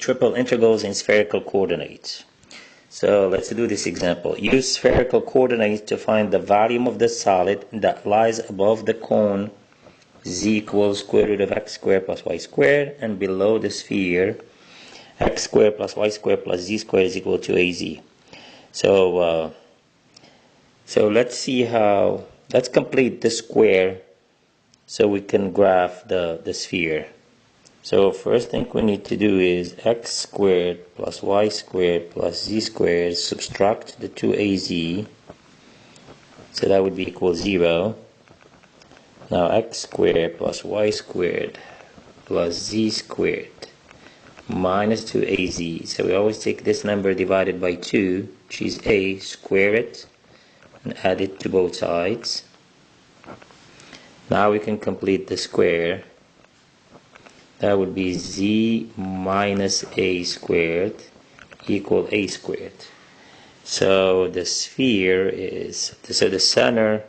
triple integrals in spherical coordinates. So let's do this example. Use spherical coordinates to find the volume of the solid that lies above the cone z equals square root of x squared plus y squared, and below the sphere x squared plus y squared plus z squared is equal to az. So let's see how, let's complete the square so we can graph the sphere. So first thing we need to do is x squared plus y squared plus z squared, subtract the 2az, so that would be equal 0. Now x squared plus y squared plus z squared minus 2az, so we always take this number divided by 2, which is a, square it and add it to both sides. Now we can complete the square. That would be z minus a squared equal a squared. So the sphere is, so the center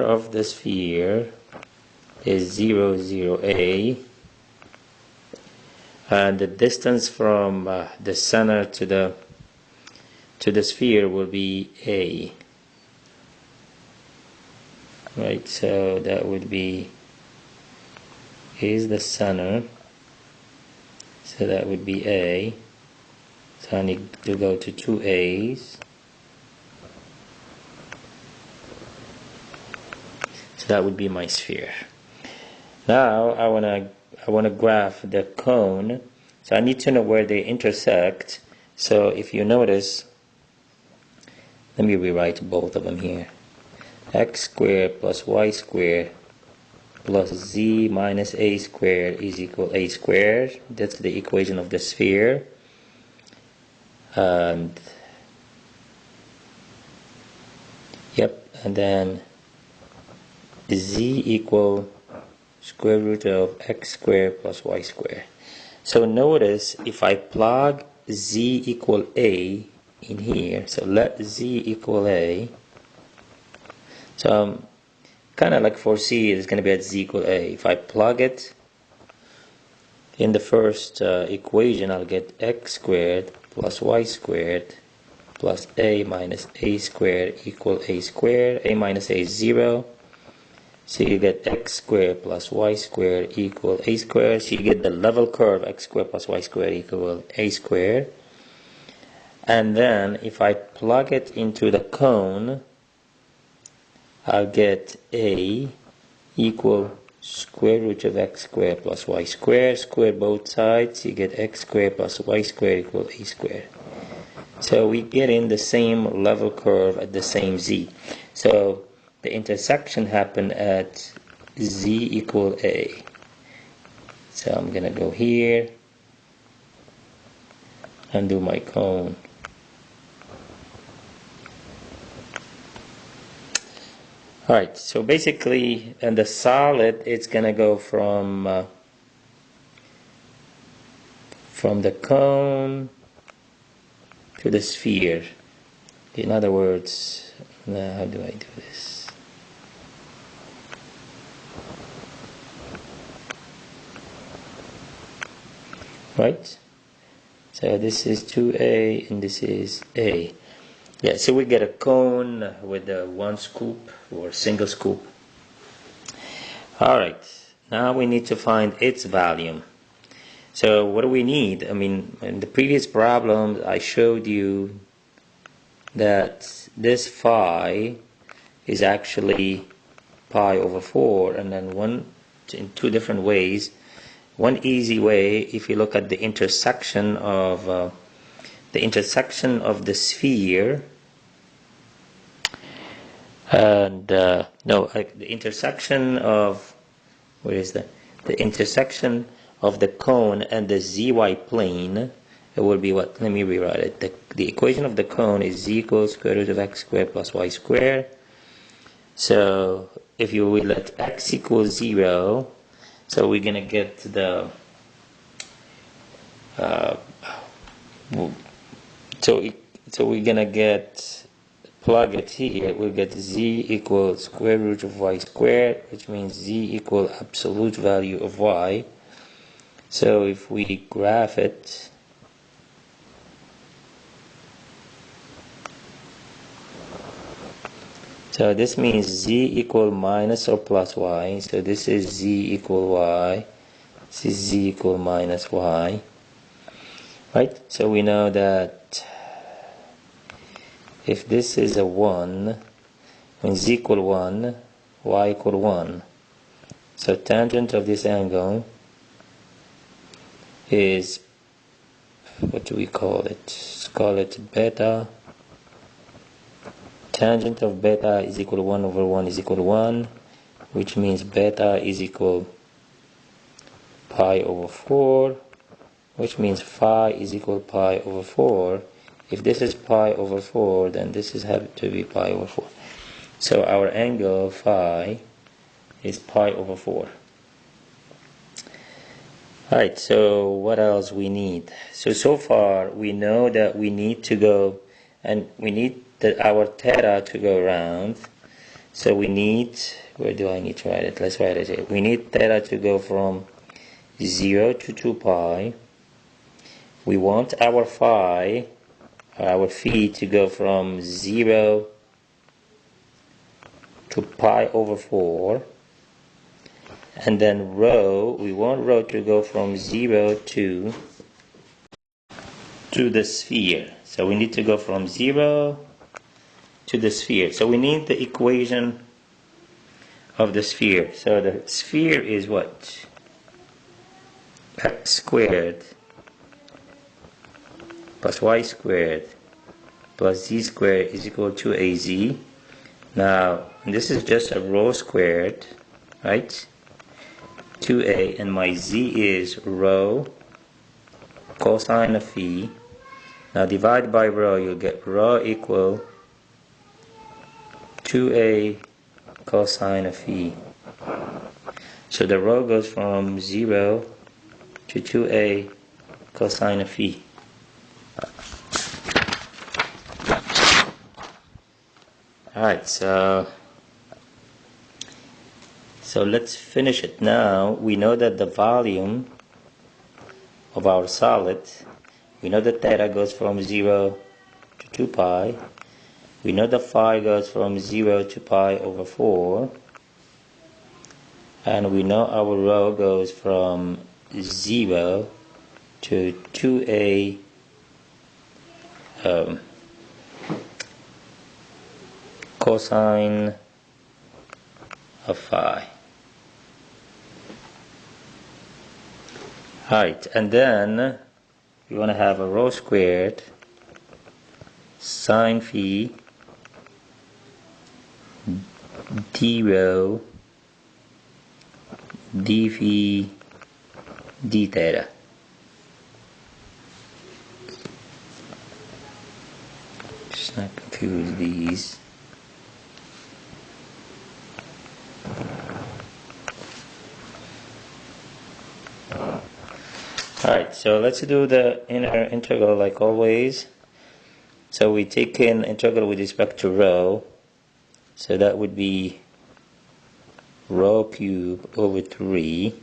of the sphere is 0, 0, a, and the distance from the center to the sphere will be a. Right, so that would be, is the center, so that would be a, so I need to go to 2 a's, so that would be my sphere. Now I wanna graph the cone, so I need to know where they intersect. So if you notice, let me rewrite both of them here. X squared plus y squared plus z minus a squared is equal a squared. That's the equation of the sphere. And yep, and then z equal square root of x squared plus y squared. So notice if I plug z equal a in here, so let z equal a, so kind of like foresee it's going to be at z equal a. If I plug it in the first equation, I'll get x squared plus y squared plus a minus a squared equal a squared. A minus a is 0. So you get x squared plus y squared equal a squared. So you get the level curve x squared plus y squared equal a squared. And then if I plug it into the cone, I'll get a equal square root of x squared plus y squared. Square both sides, you get x squared plus y squared equal a squared. So we get in the same level curve at the same z. So the intersection happened at z equal a. So I'm gonna go here and do my cone. Alright, so basically, and the solid, it's gonna go from the cone to the sphere. In other words, how do I do this? Right? So this is 2a and this is a. Yeah, so we get a cone with a one scoop or single scoop. Alright, now we need to find its volume. So what do we need? I mean, in the previous problem I showed you that this phi is actually pi over 4, and then in two different ways. One easy way, if you look at the intersection of the sphere and the intersection of, what is that? The intersection of the cone and the zy plane, it will be what? Let me rewrite it. The equation of the cone is z equals square root of x squared plus y squared. So if you will let x equal 0, so we're gonna get the so we're gonna get, plug it here, we'll get z equals square root of y squared, which means z equal absolute value of y. So if we graph it, so this means z equal minus or plus y. So this is z equal y. This is z equal minus y. Right? So we know that if this is a 1, when z equal 1, y equal 1. So tangent of this angle is, what do we call it? Let's call it beta. Tangent of beta is equal to 1 over 1 is equal to 1, which means beta is equal pi over 4, which means phi is equal pi over 4. If this is pi over 4, then this is have to be pi over 4. So our angle phi is pi over 4. Alright, so what else we need? So far we know that we need to go, and we need our theta to go around. So we need, where do I need to write it? Let's write it here. We need theta to go from 0 to 2 pi. We want our phi, our phi, to go from 0 to pi over 4. And then rho, we want rho to go from 0 to the sphere. So we need to go from 0 to the sphere. So we need the equation of the sphere. So the sphere is what? X squared plus y squared plus z squared is equal to az. Now this is just a rho squared, right? 2a, and my z is rho cosine of phi. Now divide by rho, you'll get rho equal 2a cosine of phi. So the rho goes from 0 to 2a cosine of phi. Alright, so let's finish it now. We know that the volume of our solid, we know that theta goes from 0 to 2 pi. We know the phi goes from 0 to pi over 4. And we know our rho goes from 0 to 2a cosine of phi. Alright, and then we want to have a rho squared sine phi d rho d phi d theta. Just not confuse these. Alright, so let's do the inner integral like always. So we take in integral with respect to rho. So that would be rho cube over 3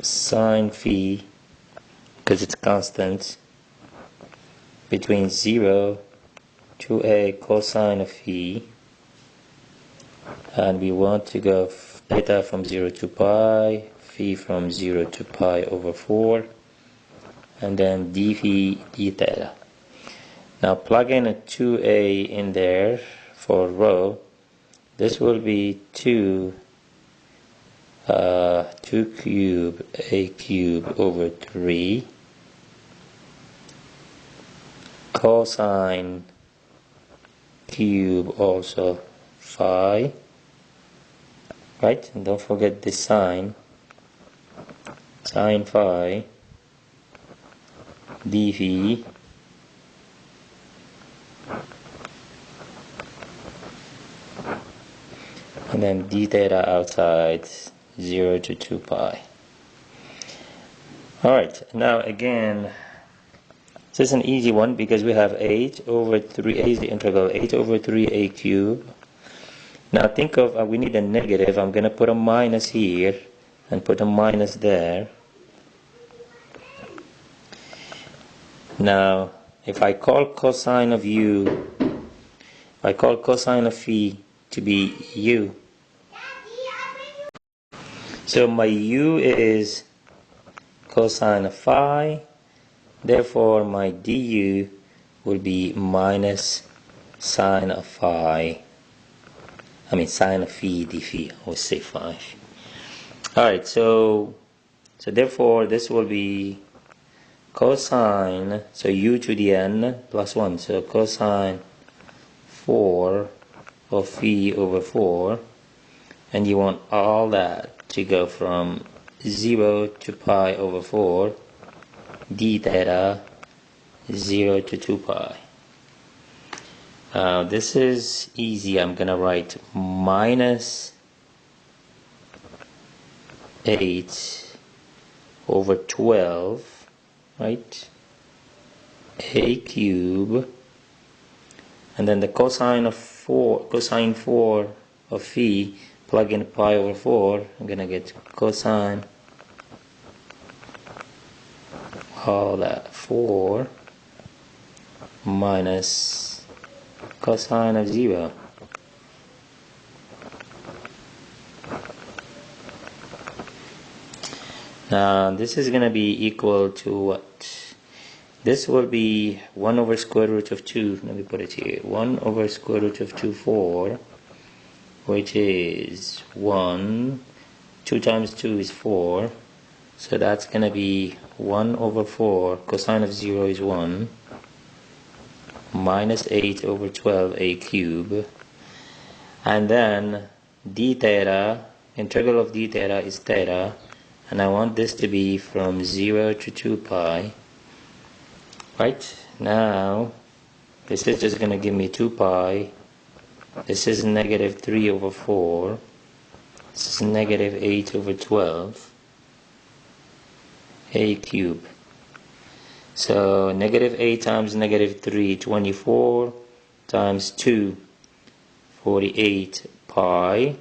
sine phi, because it's constant, between 0 to a cosine of phi, and we want to go theta from 0 to pi, phi from 0 to pi over 4, and then d phi d theta. Now plug in a 2a in there for rho. This will be 2 cube a cube over 3 cosine cube also phi, right? And don't forget the sine phi d phi and then d theta outside 0 to 2 pi. Alright, now again, this is an easy one because we have 8 over 3, a is the integral, 8 over 3a cube. Now think of, we need a negative, I'm going to put a minus here, and put a minus there. Now if I call cosine of u, if I call cosine of phi to be u, so my u is cosine of phi, therefore my du will be minus sine of phi, sine of phi d phi, I always say phi. Alright, so therefore this will be cosine, so u to the n plus 1, so cosine 4 of phi over 4, and you want all that to go from 0 to pi over 4, d theta 0 to 2 pi. This is easy. I'm gonna write minus 8 over 12, right, a cube, and then the cosine 4 of phi, plug in pi over 4, I'm gonna get cosine all that 4 minus cosine of 0. Now this is gonna be equal to what? This will be 1 over square root of 2, let me put it here, 1 over square root of 2, 4, which is 1, 2 times 2 is 4, so that's going to be 1 over 4, cosine of 0 is 1, minus 8 over 12 a cube, and then d theta, integral of d theta is theta, and I want this to be from 0 to 2 pi. Right, now this is just going to give me 2 pi, this is negative 3 over 4, this is negative 8 over 12, a cube. So negative 8 times negative 3, 24, times 2, 48 pi.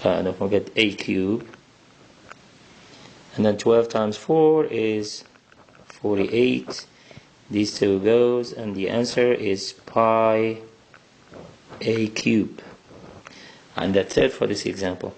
Don't forget a cube. And then 12 times 4 is 48. These two goes, and the answer is pi a cube. And that's it for this example.